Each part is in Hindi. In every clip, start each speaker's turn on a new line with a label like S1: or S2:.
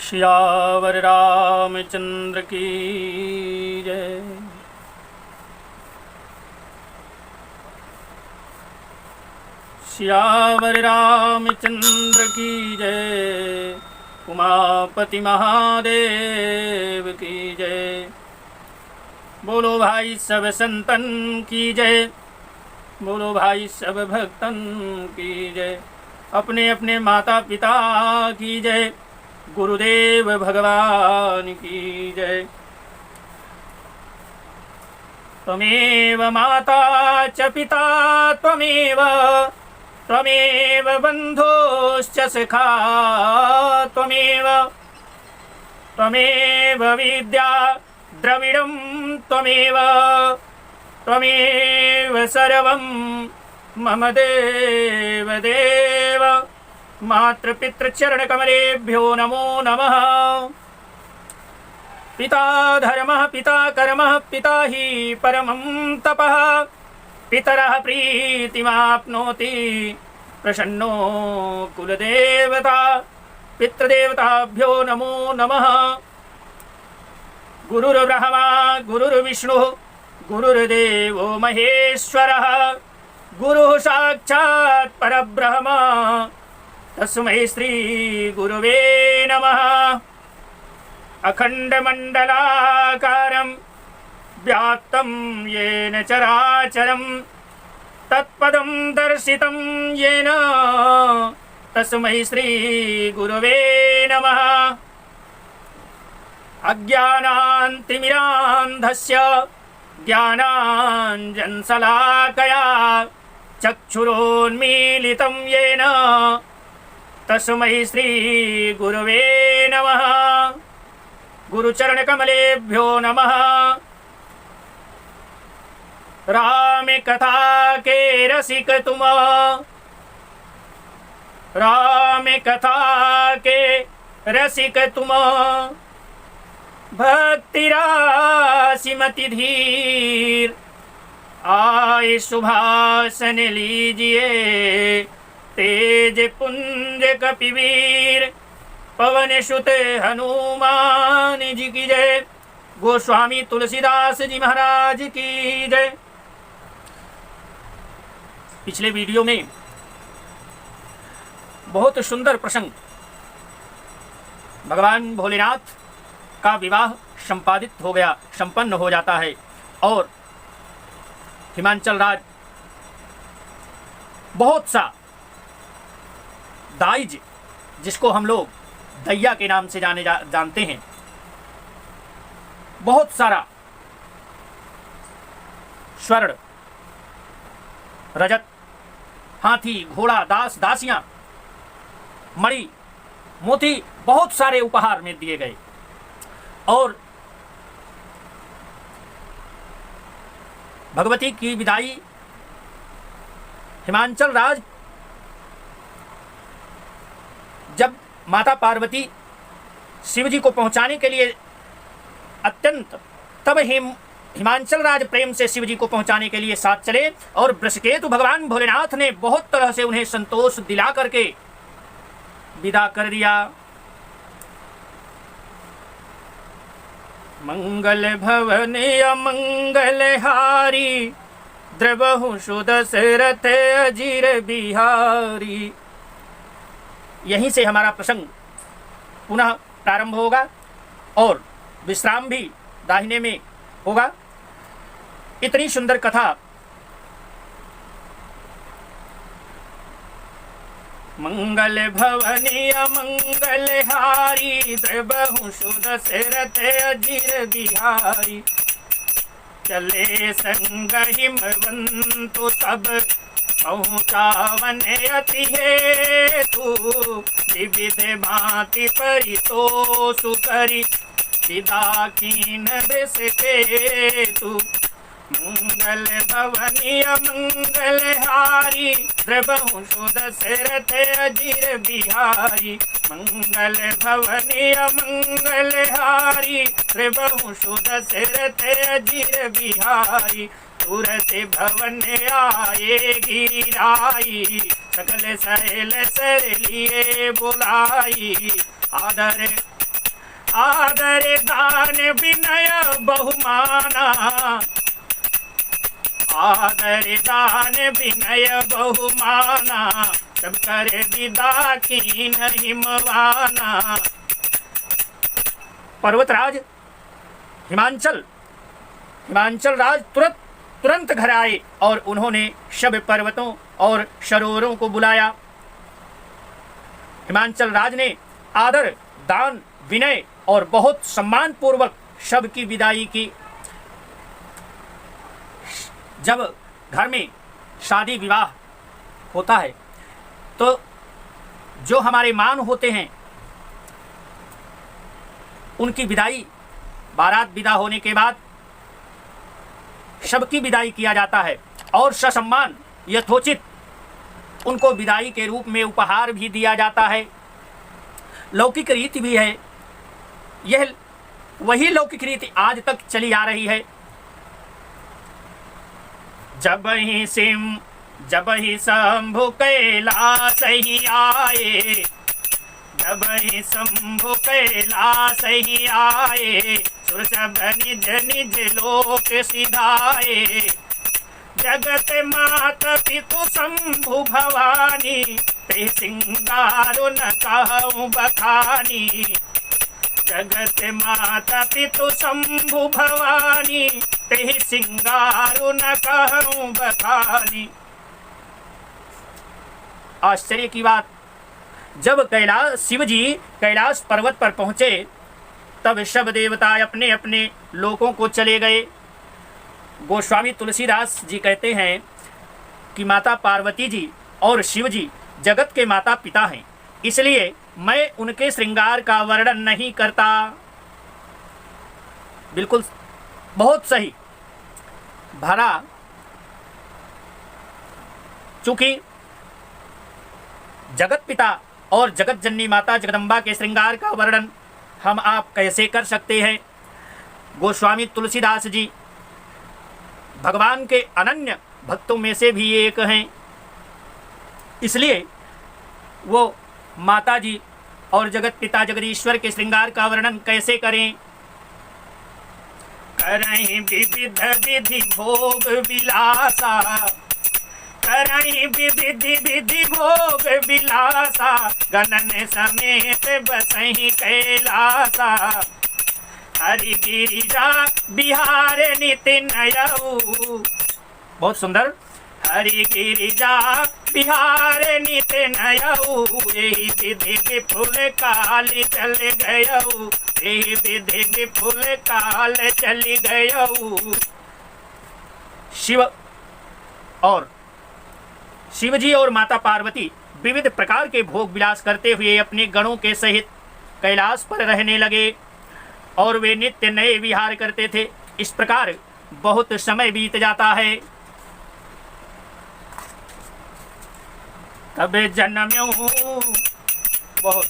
S1: सियावर रामचंद्र की जय। सियावर रामचंद्र की जय। उमापति महादेव की जय। बोलो भाई सब संतन की जय। बोलो भाई सब भक्तन की जय। अपने अपने माता पिता की जय। गुरुदेव भगवान की जय। त्वमेव माता च पिता त्वमेव त्वमेव बन्धुश्च सखा त्वमेव त्वमेव विद्या द्रविडं त्वमेव त्वमेव सर्वं मम देव देव। मातृपितृचरणकमलेभ्यो नमो नमः। पिता धर्मः पिता कर्मः पिता हि परमं तपः। पितरः प्रीतिमाप्नोति प्रसन्नो कुलदेवता। पितृदेवताभ्यो नमो नमः। गुरुर्ब्रह्मा गुरुर्विष्णुः गुरुर्देवो महेश्वरः। गुरुः साक्षात् परब्रह्म तस्मै श्री गुरुवे नमः। अखण्डमण्डलाकारं व्याप्तं येन चराचरं तत्पदं दर्शितं येन तस्मै श्री गुरुवे नमः। अज्ञानान्तिमिरान्धस्य ज्ञानाञ्जनशलाकया चक्षुरोन्मीलितं येन तस्मै श्री गुरुवे नमः। गुरुचरणकमलेभ्यो नमः। राम कथा के रसिक तुम। राम कथा के रसिक तुम। भक्ति राशि मति धीर आए सुभाषन लीजिए। तेज पुंज कपिवीर पवन सुत हनुमान जी की जय। गोस्वामी तुलसीदास जी महाराज की जय। पिछले वीडियो में बहुत सुंदर प्रसंग भगवान भोलेनाथ का विवाह संपादित हो गया, संपन्न हो जाता है और हिमांचल राज बहुत सा दाइज, जिसको हम लोग दैया के नाम से जानते हैं, बहुत सारा स्वर्ण रजत हाथी घोड़ा दास दासियां मणि मोती बहुत सारे उपहार में दिए गए। और भगवती की विदाई हिमांचल राज जब माता पार्वती शिवजी को पहुंचाने के लिए अत्यंत तब हिमांचल राज प्रेम से शिवजी को पहुंचाने के लिए साथ चले और वृषकेतु भगवान भोलेनाथ ने बहुत तरह से उन्हें संतोष दिला करके विदा कर दिया। मंगल भवन अमंगल हारी द्रवहु सुदशरथ अजीर बिहारी। यहीं से हमारा प्रसंग पुनः प्रारंभ होगा और विश्राम भी दाहिने में होगा। इतनी सुंदर कथा मंगल भवनी अमंगल हारी द्रवहु सुदशरथ अजीर बिहारी। चले संग हिमवंतु तब पहुँचावन अति हेतु। विविध भांति परितोषु करी विदा कीन वृषकेतु। मंगल भवनी अमंगल हारी द्रवहु सुदशरथ अजीर बिहारी। मंगल भवनी अमंगल हारी द्रवहु सुदशरथ अजीर बिहारी। तुरत भवन आए गिराई सकल सहेल सर लिए बुलाई। आदर आदर दान विनय बहुमाना, आदर दान विनय बहुमाना, सब कर विदा कीन हिमवाना। पर्वतराज हिमांचल राज तुरंत घर आए और उन्होंने सब पर्वतों और सरोवरों को बुलाया। हिमांचल राज ने आदर दान विनय और बहुत सम्मान पूर्वक सबकी विदाई की। जब घर में शादी विवाह होता है तो जो हमारे मान होते हैं उनकी विदाई, बारात विदा होने के बाद सबकी विदाई किया जाता है और ससम्मान यथोचित उनको विदाई के रूप में उपहार भी दिया जाता है। लौकिक रीति भी है, यह वही लौकिक रीति आज तक चली आ रही है। जब ही शंभु कैलाश ही आए, जब ही शंभु कैलाश ही आए, सुर सब निज निज लोक सिधाए। जगत मात पितु शंभु भवानी, ते सिंगारो न कहूँ बखानी। जगत माता पितु शंभु भवानी, ते सिंगारो न कहूँ बखानी। आश्चर्य की बात, जब शिव जी कैलाश पर्वत पर पहुंचे तब सब देवता अपने अपने लोकों को चले गए। गोस्वामी तुलसीदास जी कहते हैं कि माता पार्वती जी और शिव जी जगत के माता पिता हैं, इसलिए मैं उनके श्रृंगार का वर्णन नहीं करता। बिल्कुल बहुत सही भरा, चूंकि जगत पिता और जगत जननी माता जगदम्बा के श्रृंगार का वर्णन हम आप कैसे कर सकते हैं। गोस्वामी तुलसीदास जी भगवान के अनन्य भक्तों में से भी एक हैं, इसलिए वो माता जी और जगत पिता जगदीश्वर के श्रृंगार का वर्णन कैसे करें। करहीं विविध विधि भोग विलासा, करहीं विधि विधि भोग विलासा, गणन समेत बसहीं कैलासा। हरि गिरिजा बिहार निति नयऊ, बहुत सुंदर। हरि गिरिजा बिहार निति नयऊ, यही विधि विपुल काल चल गयऊ, यही विधि विपुल काल चल गयऊ। शिव जी और माता पार्वती विविध प्रकार के भोग विलास करते हुए अपने गणों के सहित कैलाश पर रहने लगे और वे नित्य नए विहार करते थे। इस प्रकार बहुत समय बीत जाता है। तब जन्म्यो बहुत,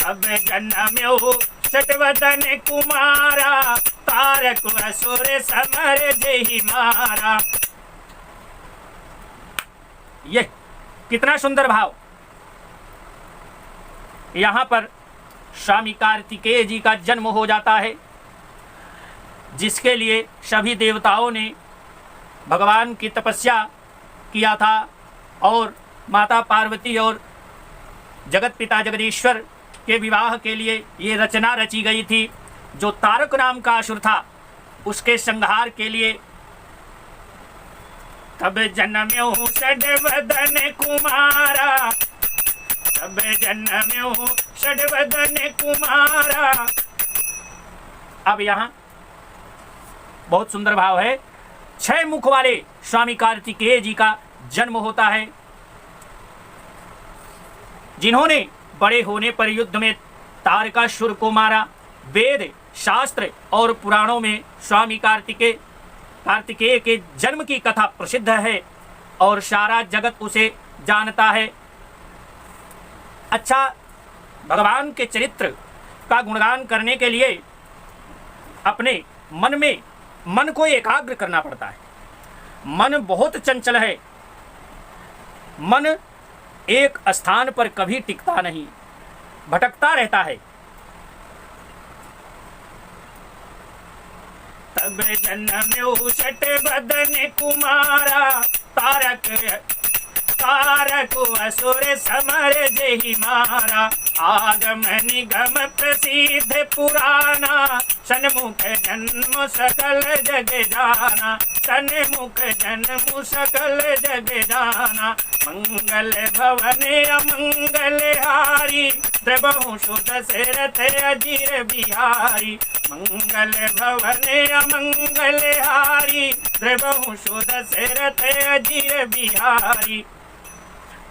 S1: तब जन्म्यो सटवदन कुमारा, तारक असुर समर जहि मारा। यह कितना सुंदर भाव। यहाँ पर स्वामी कार्तिकेय जी का जन्म हो जाता है, जिसके लिए सभी देवताओं ने भगवान की तपस्या किया था और माता पार्वती और जगत पिता जगदीश्वर के विवाह के लिए ये रचना रची गई थी। जो तारक नाम का असुर था उसके संहार के लिए। तब जन्म्यो षड्वदन कुमारा, तब जन्म्यो षड्वदन कुमारा। अब यहाँ बहुत सुंदर भाव है। 6 मुख वाले स्वामी कार्तिकेय जी का जन्म होता है, जिन्होंने बड़े होने पर युद्ध में तारकासुर को मारा। वेद शास्त्र और पुराणों में स्वामी कार्तिकेय के जन्म की कथा प्रसिद्ध है और सारा जगत उसे जानता है। अच्छा, भगवान के चरित्र का गुणगान करने के लिए अपने मन को एकाग्र करना पड़ता है। मन बहुत चंचल है, मन एक स्थान पर कभी टिकता नहीं, भटकता रहता है। तब जन्म्यो षट बदन कुमारा, तारक असुर समर जहि मारा। आगम निगम प्रसिद्ध पुराना, सन्मुख जन्म सकल जग जाना, सन्मुख जन्म सकल जग जाना। मंगल भवन अमंगल हारी, द्रवहु सुत दशरथ अजीर बिहारी। मंगल भवन अमंगल हारी, द्रवहु सुत दशरथ अजीर बिहारी।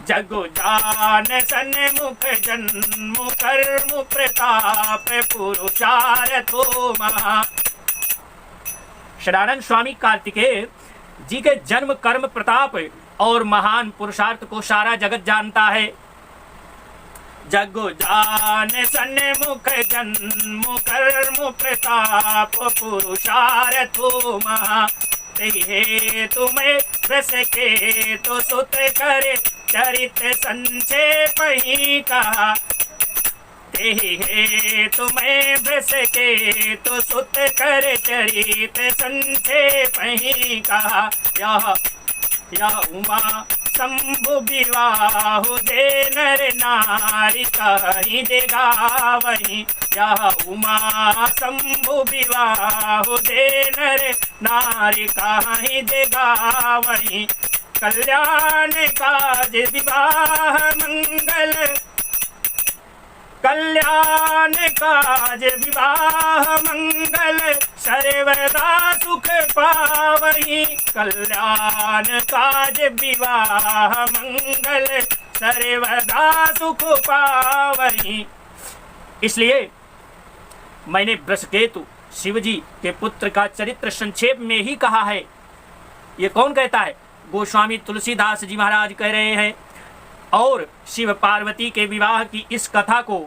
S1: जगु जान सन्मुख जन्म कर्म प्रताप, पुरुषार्थो महा। सदानंद स्वामी कार्तिकेय जी के जन्म कर्म प्रताप और महान पुरुषार्थ को सारा जगत जानता है। जगु जान सन्मुख जन्म कर्म प्रताप, पुरुषार्थो महा। हे तुम्हें रस के तो सुत करे, चरित संक्षेप ही कहा। हे तुम्हें भ्रस के तो सुत कर, चरित संक्षेप ही कहा। यह उमा शंभु विवाह दे नर नारी, कहीं देगा वहीं। यह उमा शंभु विवाह दे नर नारी, कहीं देगा वहीं। कल्याण काज विवाह मंगल, कल्याण काज विवाह मंगल, सर्वदा सुख पावहीं। कल्याण काज विवाह मंगल, सर्वदा सुख पावहीं। इसलिए मैंने वृषकेतु शिवजी के पुत्र का चरित्र संक्षेप में ही कहा है। ये कौन कहता है? गोस्वामी तुलसीदास जी महाराज कह रहे हैं। और शिव पार्वती के विवाह की इस कथा को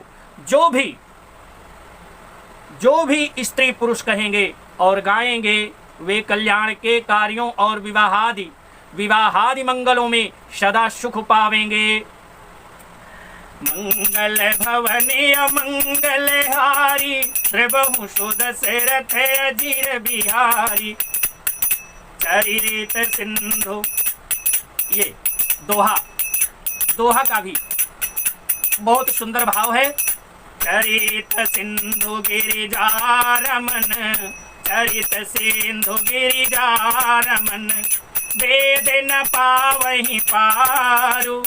S1: जो भी स्त्री पुरुष कहेंगे और गाएंगे, वे कल्याण के कार्यों और विवाहादि मंगलों में सदा सुख पावेंगे। मंगल भवनी अमंगल हारी, द्रवहु सुत दशरथ अजीर बिहारी। चरित सिंधु, ये दोहा का भी बहुत सुंदर भाव है। चरित सिंधु गिरिजा रमन, चरित सिंधु गिरिजा रमन। वेद न पावहीं पारु,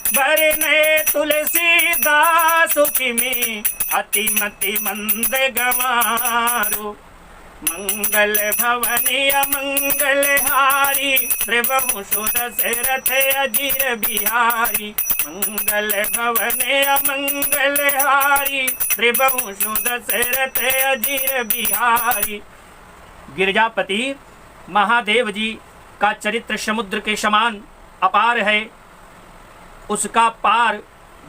S1: बरने तुलसीदास में अतिमति मंद गवारु। मंगल भवनी अमंगल हारी, द्रवहु सुत दशरथ अजीर बिहारी। मंगल भवनी अमंगल हारी, द्रवहु सुत दशरथ अजीर बिहारी। गिरिजापति महादेव जी का चरित्र समुद्र के समान अपार है। उसका पार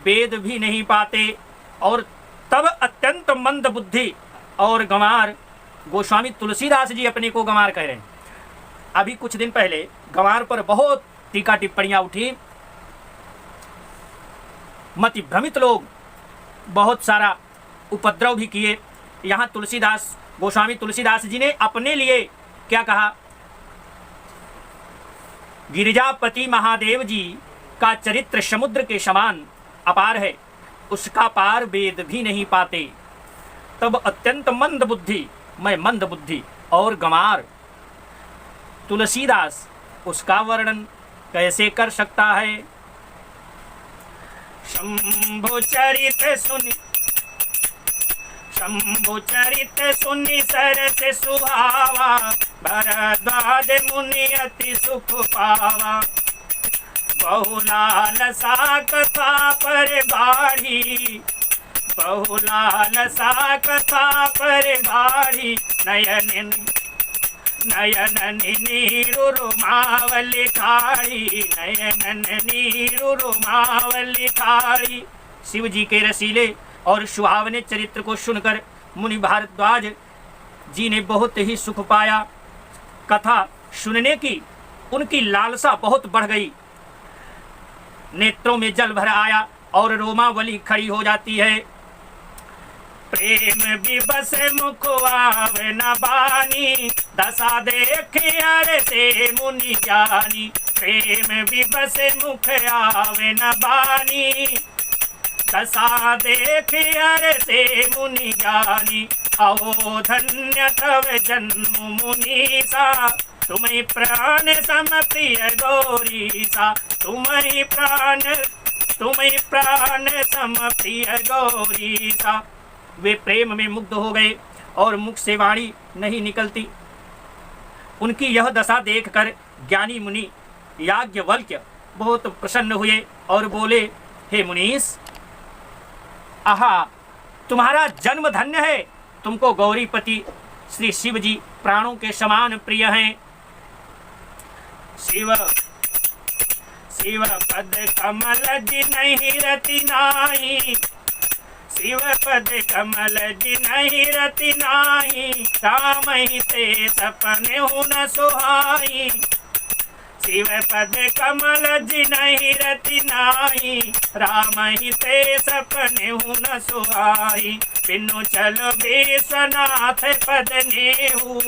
S1: वेद भी नहीं पाते। और तब अत्यंत मंद बुद्धि और गंवार गोस्वामी तुलसीदास जी अपने को गंवार कह रहे हैं। अभी कुछ दिन पहले गंवार पर बहुत टीका टिप्पणियां उठी। मति भ्रमित लोग बहुत सारा उपद्रव भी किए। यहाँ गोस्वामी तुलसीदास जी ने अपने लिए क्या कहा? गिरिजापति महादेव जी का चरित्र समुद्र के समान अपार है, उसका पार वेद भी नहीं पाते। तब अत्यंत मंद बुद्धि, मैं मंद बुद्धि और गंवार तुलसीदास उसका वर्णन कैसे कर सकता है? शंभु चरित सुनि सरस सुहावा, भरद्वाज मुनि अति सुख पावा। बहुलाल सा कथा पर बाढ़ी, बहुलाल सा कथा पर बाढ़ी। नयन नीरु रुमावली खाड़ी, नयन नीरु रुमावली खाड़ी। शिव जी के रसीले और सुहावने चरित्र को सुनकर मुनि भारद्वाज जी ने बहुत ही सुख पाया। कथा सुनने की उनकी लालसा बहुत बढ़ गई। नेत्रों में जल भर आया और रोमावली खड़ी हो जाती है। प्रेम विवश मुख आवे न बानी, दशा देख अर से मुनि ज्ञानी। प्रेम विवश मुख आवे न बानी, दशा देख अर से मुनि ज्ञानी। आओ धन्य तव जन्म मुनीसा, तुम्हें प्राण सम प्रिय गौरीसा। तुम्हें प्राण सम प्रिय गौरीसा। वे प्रेम में मुग्ध हो गए और मुख से वाणी नहीं निकलती। उनकी यह दशा देखकर ज्ञानी मुनि याज्ञवल्क्य बहुत प्रसन्न हुए और बोले, हे मुनीश, आहा, तुम्हारा जन्म धन्य है। तुमको गौरीपति श्री शिव जी प्राणों के समान प्रिय हैं। शिव पद कमल जिनहि रति नाही, शिव पद कमल जिनहि रति नाही। रामहि ते सपने न सुहाई, शिव पद कमल जिनहि रति नाही। रामहि ते सपने न सुहाई। बिनु चल विश्वनाथ पद नेहु,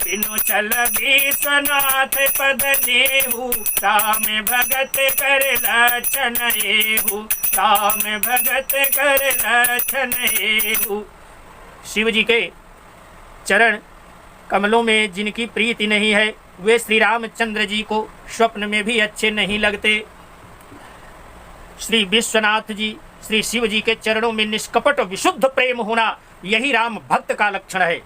S1: बिनु चल विश्वनाथ पद नेहु। राम भगत कर लक्षण एहु, राम भगत कर लक्षण एहु। शिव जी के चरण कमलों में जिनकी प्रीति नहीं है, वे श्री रामचंद्र जी को स्वप्न में भी अच्छे नहीं लगते। श्री विश्वनाथ जी, श्री शिव जी के चरणों में निष्कपट विशुद्ध प्रेम होना, यही राम भक्त का लक्षण है।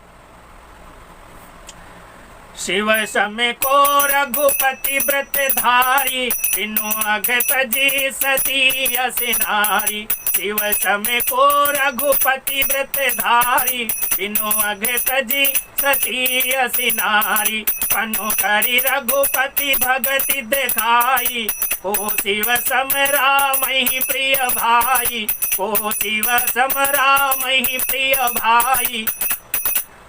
S1: शिव समय को रघुपति व्रत धारी, बिनु अघत जी सती असनारी। शिव समय को रघुपति व्रत धारी, बिनु अघत जी सती असनारी। पनु करी रघुपति भगति दिखाई, को शिव सम राम ही प्रिय भाई। को शिव सम राम ही प्रिय भाई।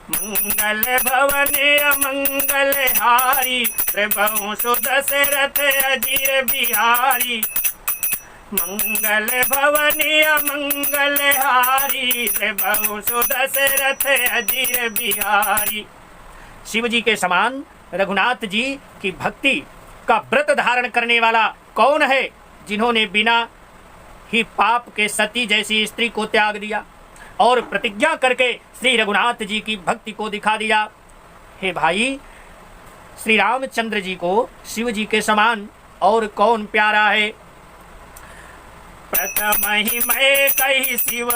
S1: मंगल भवने अमंगल हारी, प्रभु सुदशरथ अजीर बिहारी। मंगल भवने अमंगल हारी, प्रभु सुदशरथ अजीर बिहारी। शिव जी के समान रघुनाथ जी की भक्ति का व्रत धारण करने वाला कौन है, जिन्होंने बिना ही पाप के सती जैसी स्त्री को त्याग दिया और प्रतिज्ञा करके श्री रघुनाथ जी की भक्ति को दिखा दिया। हे भाई, श्री रामचंद्र जी को शिव जी के समान और कौन प्यारा है। प्रथम ही मैं कही शिव,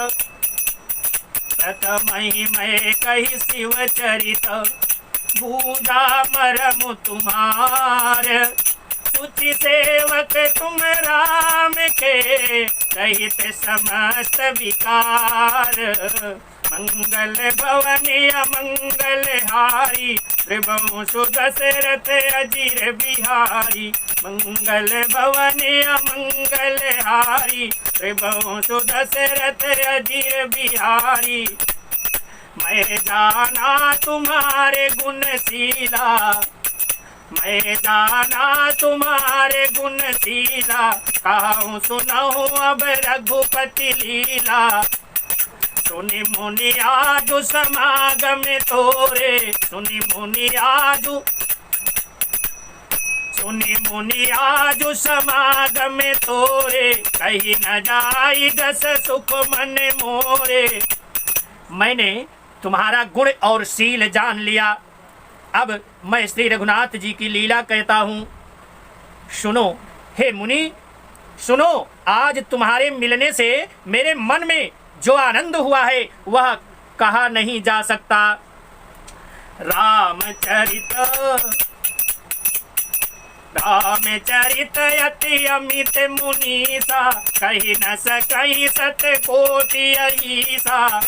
S1: प्रथम ही मैं कही शिव चरित। बूझा मरम तुम्हार, सुचि सेवक तुम राम के। कहित समस्त विकार, मंगल भवनी अमंगल हारी। प्रभु सुदशरथ अजीर बिहारी। मंगल भवनी अमंगल हारी, प्रभु सुदशरथ अजीर बिहारी। मैं जाना तुम्हारे गुणशीला, मैं जाना तुम्हारे गुणशीला। कहूँ सुनाऊँ अब रघुपति लीला। सुनि मुनि आजु समागम तोरे, सुनि मुनि आजु, सुनि मुनि आजु समागम तोरे। कहीं न जाई जस सुख मन मोरे। मैंने तुम्हारा गुण और शील जान लिया, अब मैं श्री रघुनाथ जी की लीला कहता हूँ। सुनो हे मुनि, सुनो, आज तुम्हारे मिलने से मेरे मन में जो आनंद हुआ है वह कहा नहीं जा सकता। रामचरित रामचरित अति अमित मुनीसा। कही न सकई सत कोटि अहिसा।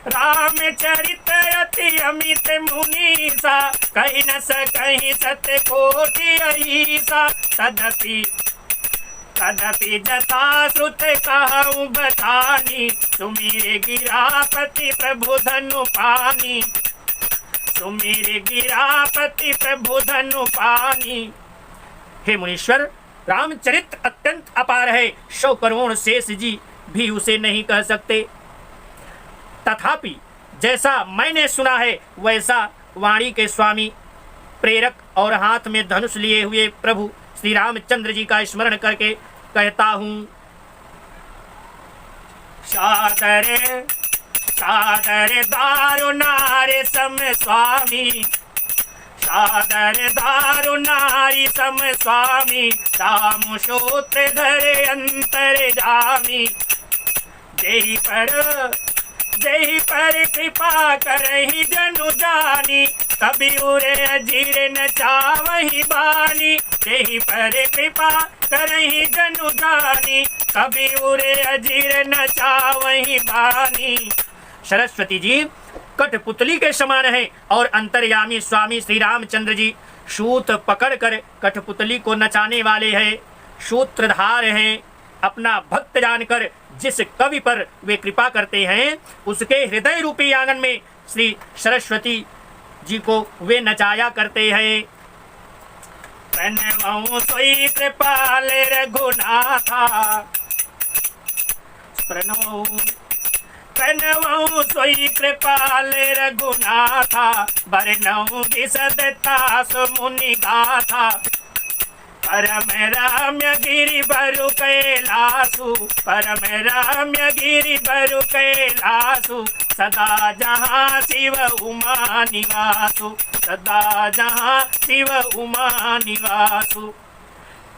S1: रामचरित अति अमित मुनीसा। कही न सकई सत कोटि अहिसा। तदपि तदपि जता श्रुत कहूँ बतानी। सुमिर गिरापति प्रभु धनु पानी। सुमिर गिरापति प्रभु धनु पानी। हे मुनीश्वर, रामचरित अत्यंत अपार है, 100 करोड़ शेष जी भी उसे नहीं कह सकते। तथापि जैसा मैंने सुना है वैसा वाणी के स्वामी प्रेरक और हाथ में धनुष लिए हुए प्रभु श्री रामचंद्र जी का स्मरण करके कहता हूँ। सादर सादर दारुणारे सम स्वामी, सादर दारुणारी सम स्वामी, दाम सूत्र धरे अंतर जामी। जय पर कृपा करहि जनु जानी, कभी उरे अजीर न चावहि बानी। जय पर कृपा करहि जनु जानी, कभी उरे अजीर न चावहि बानी। सरस्वती जी कठपुतली के समान है और अंतर्यामी स्वामी श्री रामचंद्र जी सूत पकड़कर कठपुतली को नचाने वाले हैं, सूत्रधार हैं। अपना भक्त जानकर जिस कवि पर वे कृपा करते हैं उसके हृदय रूपी आंगन में श्री सरस्वती जी को वे नचाया करते हैं। प्रणवं सोई कृपाल रघुनाथा, प्रणवं सोई कृपाल रघुनाथा, बरनऊं विशदता सुमुनि गाथा। परम रम्य गिरि बरु कैलासु, परम रम्य गिरि बरु कैलासु, सदा जहाँ शिव उमा निवासु, सदा जहाँ शिव उमा निवासु।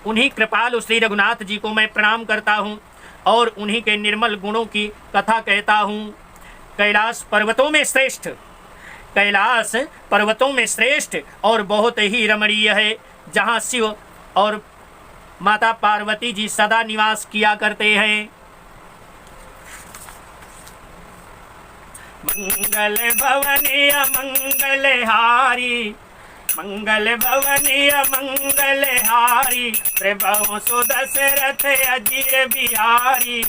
S1: उन्हीं कृपालु श्री रघुनाथ जी को मैं प्रणाम करता हूँ और उन्हीं के निर्मल गुणों की कथा कहता हूँ। कैलाश पर्वतों में श्रेष्ठ, कैलाश पर्वतों में श्रेष्ठ और बहुत ही रमणीय है, जहाँ शिव और माता पार्वती जी सदा निवास किया करते हैं। मंगल भवनीय मंगलहारी, मंगल भवनीय मंगलहारी, प्रभु सुदशरथ अजीर बिहारी।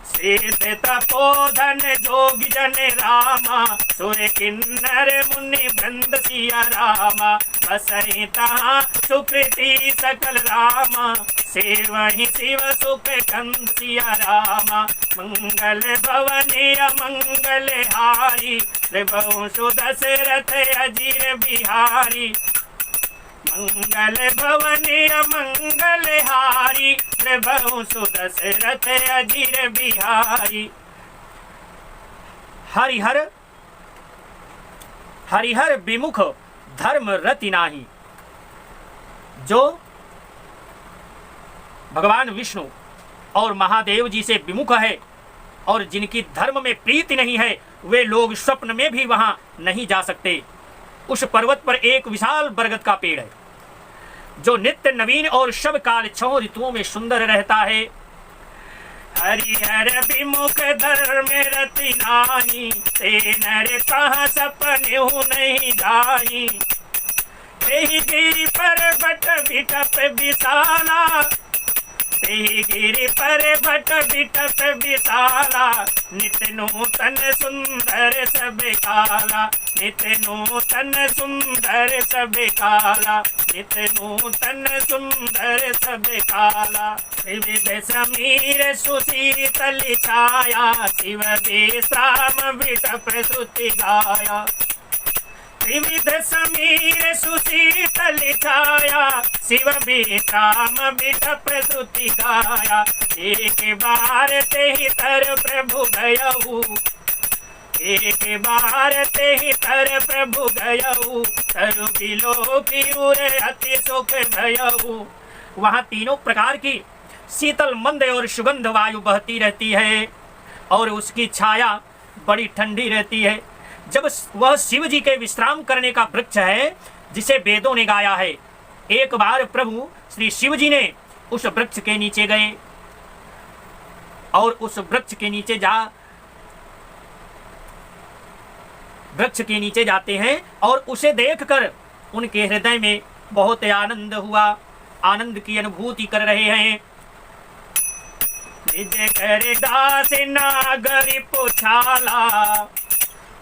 S1: सिद्ध तपोधन जोगी जन रामा, सुर किन्नर मुनि वृंद सिया रामा। बसहि तहाँ सुकृति सकल रामा, सेवहि शिव सुख कंद सिया रामा। मंगल भवनीय मंगलहारी, प्रभु सुदशरथ अजीर बिहारी। मंगल भवनीय मंगलहारी, प्रभु सुदशरथ अजीर बिहारी। हरिहर हरिहर विमुख धर्म रति नाही। जो भगवान विष्णु और महादेव जी से विमुख है और जिनकी धर्म में प्रीति नहीं है, वे लोग स्वप्न में भी वहां नहीं जा सकते। उस पर्वत पर एक विशाल बरगद का पेड़ है जो नित्य नवीन और सब काल 6 ऋतुओं में सुंदर रहता है। हरिहर विमुख धर्म रति नाही, ते नर कहाँ सपने नहीं जाई। तेहि गिरि पर्वत बिटप विशाला, तेहि गिरि पर्वत बिटप विशाला। नित्य नूतन सुंदर सब काला, नित्य नूतन सुंदर सब काला, नित्य नूतन सुंदर सब काला। विविध समीर सुशीतल छाया, शिव विश्राम बिटप स्तुति गाया। विविध समीर सुशीतल छाया, शिव विश्राम बिटप स्तुति गाया। एक बार तेहि तर प्रभु गयऊ, एक बार तेहि तर प्रभु गयऊ। तरु बिलो की उर अति सुख भयऊ। वहाँ तीनों प्रकार की शीतल मंद और सुगंध वायु बहती रहती है और उसकी छाया बड़ी ठंडी रहती है। जब वह शिव जी के विश्राम करने का वृक्ष है जिसे वेदों ने गाया है। एक बार प्रभु श्री शिव जी ने उस वृक्ष के नीचे गए और उस वृक्ष के नीचे जाते हैं और उसे देखकर उनके हृदय में बहुत आनंद हुआ, आनंद की अनुभूति कर रहे हैं। निज कर दास नागरी पुछाला,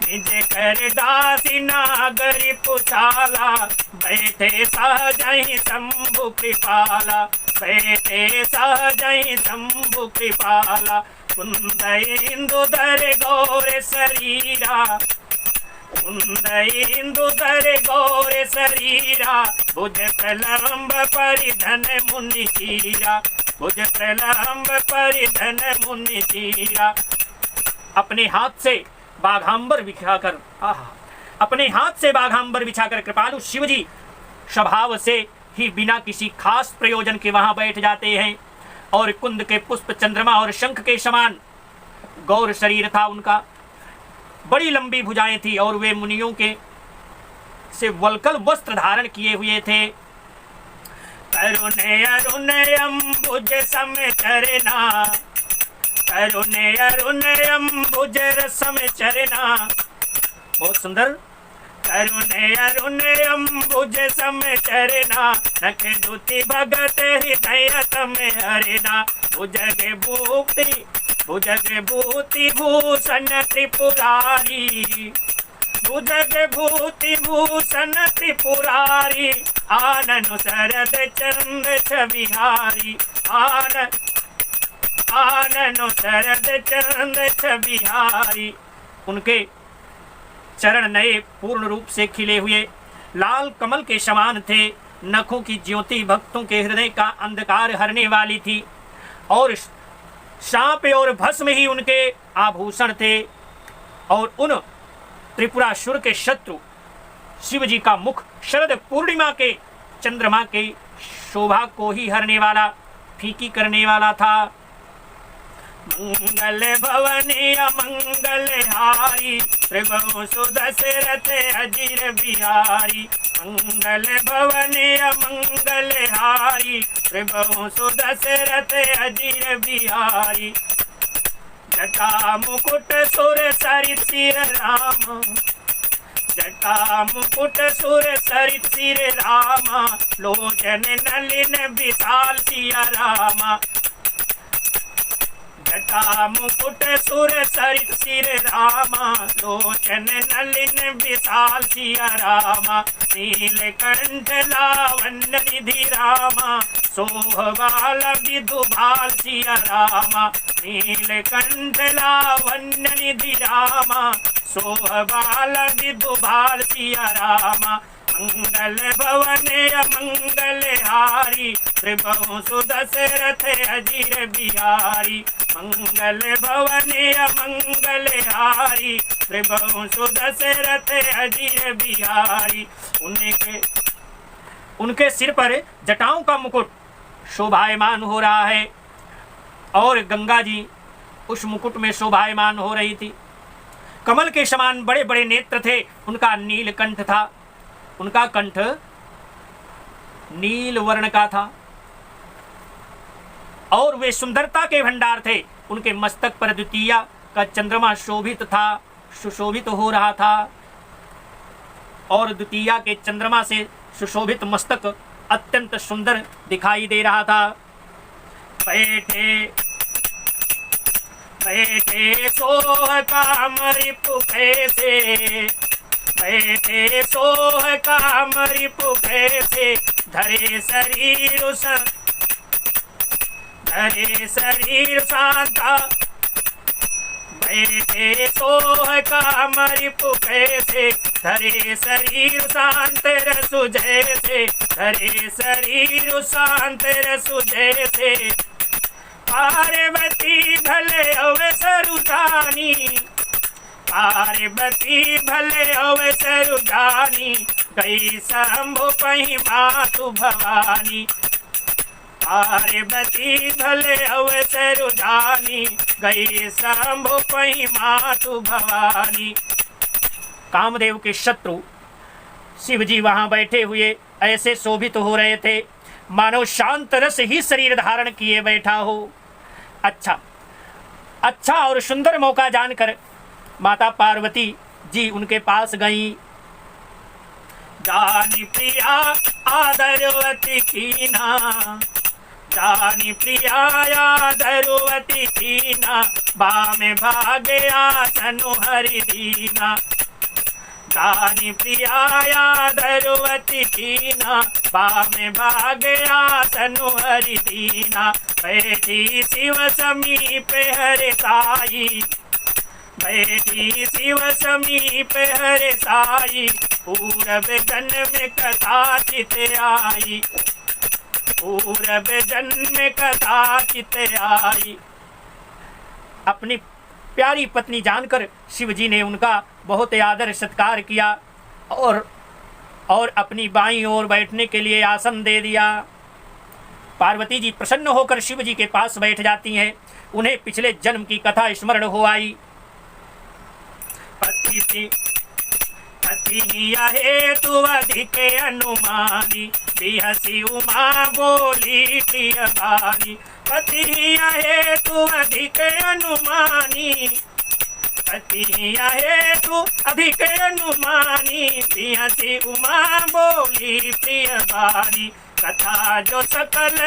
S1: निज कर दास नागरी पुछाला। बैठे सहजहि शंभु कृपाला, बैठे सहजहि शंभु कृपाला। कुंद इंदुधर गौर शरीरा, कुंद इंदुधर गौर शरीरा, भुज प्रलंब परिधन मुनि चीरा, भुज प्रलंब परिधन मुनि चीरा। अपने हाथ से बाघांबर बिछाकर, अपने हाथ से बाघांबर बिछाकर कृपालु शिवजी स्वभाव से ही बिना किसी खास प्रयोजन के वहां बैठ जाते हैं। और कुंद के पुष्प चंद्रमा और शंख के समान गौर शरीर था उनका, बड़ी लंबी भुजाएं थी और वे मुनियों के से वल्कल वस्त्र धारण किए हुए थे। तरुणे अरुणे अम्बुज सम चरना, तरुणे अरुणे अम्बुज रसम चरना, बहुत सुंदर। तरुणे अरुणे अम्बुज सम चरना, नख दुति भगत हृदय तम हरना, भुजग भूति, भुजग भूति भूषण त्रिपुरारी, भुजग भूति भूषण त्रिपुरारी, आननु शरद चंद छबिहारी, आननु शरद चंद छबिहारी। उनके चरण नए पूर्ण रूप से खिले हुए लाल कमल के समान थे। नखों की ज्योति भक्तों के हृदय का अंधकार हरने वाली थी और सांप और भस्म ही उनके आभूषण थे। और उन त्रिपुरासुर के शत्रु शिव जी का मुख शरद पूर्णिमा के चंद्रमा के शोभा को ही हरने वाला, फीकी करने वाला था। मंगल भवनी अमंगल हारी, त्रिभुवन सुदशरथ अजीर बिहारी, मंगल भवनी अमंगल हारी, त्रिभुवन सुदशरथ अजीर बिहारी। जटा मुकुट सुर सरित सिर राम, जटा मुकुट सुर सरित सिर रामा, लोचन नलिन विशाल सिया रामा। जटा मुकुट सुर सरित सिर रामा, लोचन नलिन विशाल सिया रामा। नीलकंठ लावण्य निधि रामा, सोहबाल विदुभाल सिया रामा। नीलकंठ लावण्य निधि रामा, सोहबाल विदुभाल सिया रामा। मंगल भवने अमंगल हारी, त्रिभुवन सुदशरथ अजीर बिहारी। मंगल भवने अमंगल हारी, त्रिभुवन सुदशरथ अजीर बिहारी। उनके सिर पर जटाओं का मुकुट शोभायमान हो रहा है और गंगा जी उस मुकुट में शोभायमान हो रही थी। कमल के समान बड़े बड़े नेत्र थे। उनका नीलकंठ था, उनका कंठ नील वर्ण का था और वे सुंदरता के भंडार थे। उनके मस्तक पर द्वितीया का चंद्रमा शोभित था, सुशोभित हो रहा था और द्वितीया के चंद्रमा से सुशोभित मस्तक अत्यंत सुंदर दिखाई दे रहा था। बैठे बैठे सोह कामरी पुखे से, बैठे सोह कामरी पुखे से। धरे शरीर शांता, बैठे सोह कामरी पुखे से। धरे शरीर शांत रसुझे से, धरे शरीर शांत रसुझे से। पार्वती भले अवसर उठानी, पार्वती भले अवसर उठानी। गई शंभु पही मातु भवानी, पार्वती भले अवसर उठानी। गई शंभु पही मातु भवानी। कामदेव के शत्रु शिव जी वहां बैठे हुए ऐसे शोभित हो रहे थे मानो शांत रस ही शरीर धारण किए बैठा हो। अच्छा और सुंदर मौका जानकर माता पार्वती जी उनके पास गई। जानी प्रिया आदरवती कीना, जानी प्रिया आदरवती कीना। बामे भागे आसनु हरि दीना, जानी प्रिया आदरवती कीना। बामे भागे आसनु हरि दीना। बैठी शिव समीप हर साई, बैठी शिव समीप हर साई, पूरब जन्म कथा चित आई, पूरब जन्म कथा चित आई। अपनी प्यारी पत्नी जानकर शिव जी ने उनका बहुत आदर सत्कार किया और अपनी बाईं ओर बैठने के लिए आसन दे दिया। पार्वती जी प्रसन्न होकर शिव जी के पास बैठ जाती हैं। उन्हें पिछले जन्म की कथा स्मरण हो आई। पति हे तु अधिक अनुमानी, बिहसी उमा बोली प्रिय बारी, पति हे तु अधिक अनुमानी, पति हे तु अधिक अनुमानी, बिहसी उमा बोली प्रिय बारी। कथा जो सकल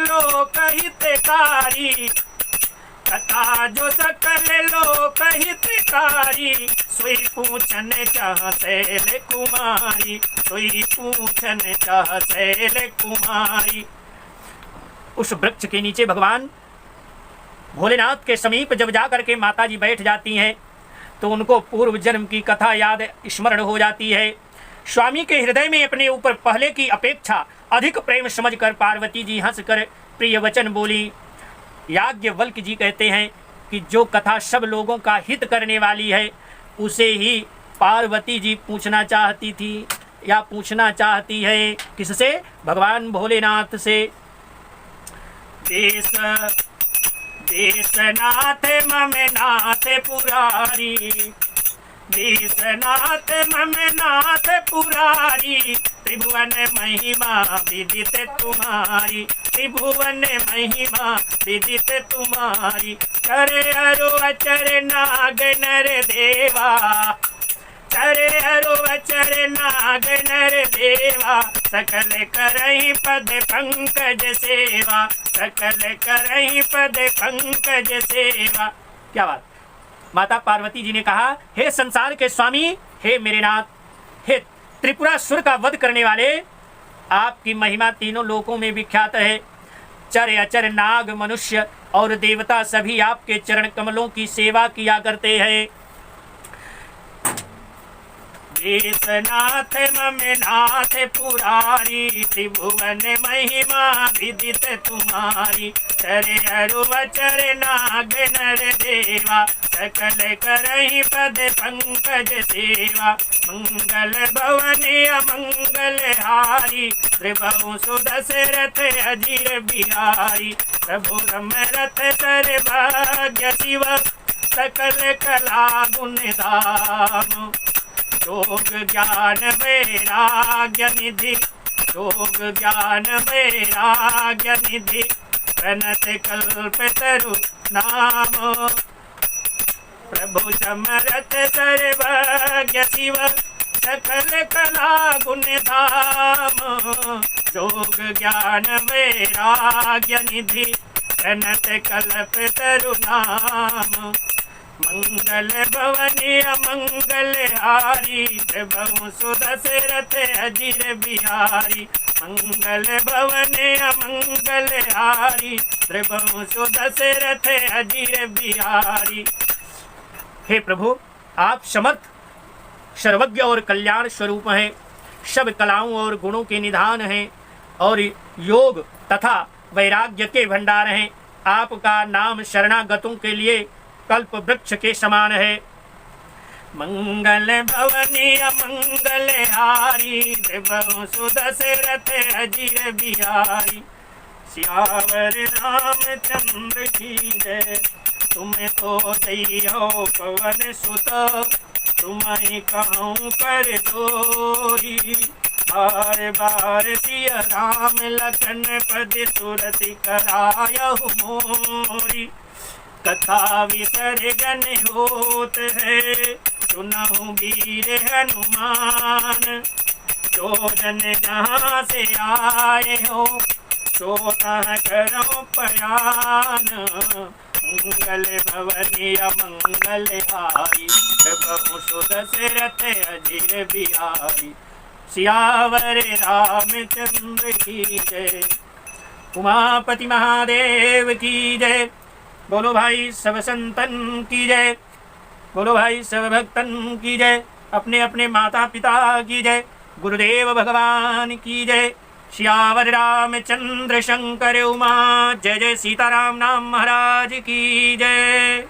S1: लोक हितकारी, कथा जो सकल लोक हितकारी, सोई पूछन चाह शैल कुमारी, सोई पूछन चाह शैल कुमारी। उस वृक्ष के नीचे भगवान भोलेनाथ के समीप जब जाकर के माता जी बैठ जाती हैं तो उनको पूर्व जन्म की कथा याद स्मरण हो जाती है। स्वामी के हृदय में अपने ऊपर पहले की अपेक्षा अधिक प्रेम समझकर पार्वती जी हंसकर प्रिय वचन बोली। याज्ञवल्क्य जी कहते हैं कि जो कथा सब लोगों का हित करने वाली है उसे ही पार्वती जी पूछना चाहती थी या पूछना चाहती है। किससे? भगवान भोलेनाथ से। देश देशनाथ मम नाथ पुरारी, देशनाथ मम नाथ पुरारी, त्रिभुवन महिमा विदित तुम्हारी, त्रिभुवन महिमा विदित तुम्हारी। करे अरु अचर नाग नर देवा, करे अरु अचर नाग नर देवा, सकल करहि पद पंकज सेवा, सकल करहि पद पंकज सेवा। क्या बात! माता पार्वती जी ने कहा, हे संसार के स्वामी, हे मेरे नाथ, हे त्रिपुरासुर का वध करने वाले, आपकी महिमा तीनों लोकों में विख्यात है। चर अचर नाग मनुष्य और देवता सभी आपके चरण कमलों की सेवा किया करते हैं। देशनाथ मम नाथ पुरारी, त्रिभुवन महिमा विदित तुम्हारी। चरे अरु अचर नाग नर देवा, सकल करहि पद पंकज सेवा। मंगल भवन अमंगल हारी, त्रिभुवन सुदशरथ अजीर बिहारी। प्रभु रमरथ सर्वज्ञ शिव, सकल कला गुण धाम। योग ज्ञान वैराग्य निधि, योग ज्ञान वैराग्य निधि, प्रणत कल्प तरु नाम। प्रभु समरथ सर्वज्ञ शिव, सकल कला गुण धाम। योग ज्ञान वैराग्य निधि, प्रणत कल्प तरु नाम। मंगल भवनी अमंगल हारी, प्रभु सुदशरथ अजीर बिहारी। मंगल भवनी अमंगल हारी, प्रभु सुदशरथ अजीर बिहारी। हे प्रभु, आप समर्थ, सर्वज्ञ और कल्याण स्वरूप हैं, सब कलाओं और गुणों के निधान हैं और योग तथा वैराग्य के भंडार हैं। आपका नाम शरणागतों के लिए कल्प वृक्ष के समान है। मंगल भवनी अमंगल हारी, प्रभु सुदशरथ अजीर बिहारी। सियावर रामचंद्र की जय, तुम तो जय हो पवन सुत, तुम्हें कहूँ कर जोरी। बार बार सिया राम लखन पद सुरति करायहु मोरी। कथा विसर्जन होत है, सुनहु वीर हनुमान। जो जन जहाँ से आए हो, सोता करो पयान। मंगल भवनी अमंगल हारी, प्रभु सुदशरथ अजीर बिहारी। सियावर रामचंद्र की जय। उमापति महादेव की जय। बोलो भाई सब संतन की जय। बोलो भाई सब भक्तन की जय। अपने अपने माता पिता की जय। गुरुदेव भगवान की जय। श्यावर रामचंद्र शंकर उमा। जय जय सीताराम नाम महाराज की जय।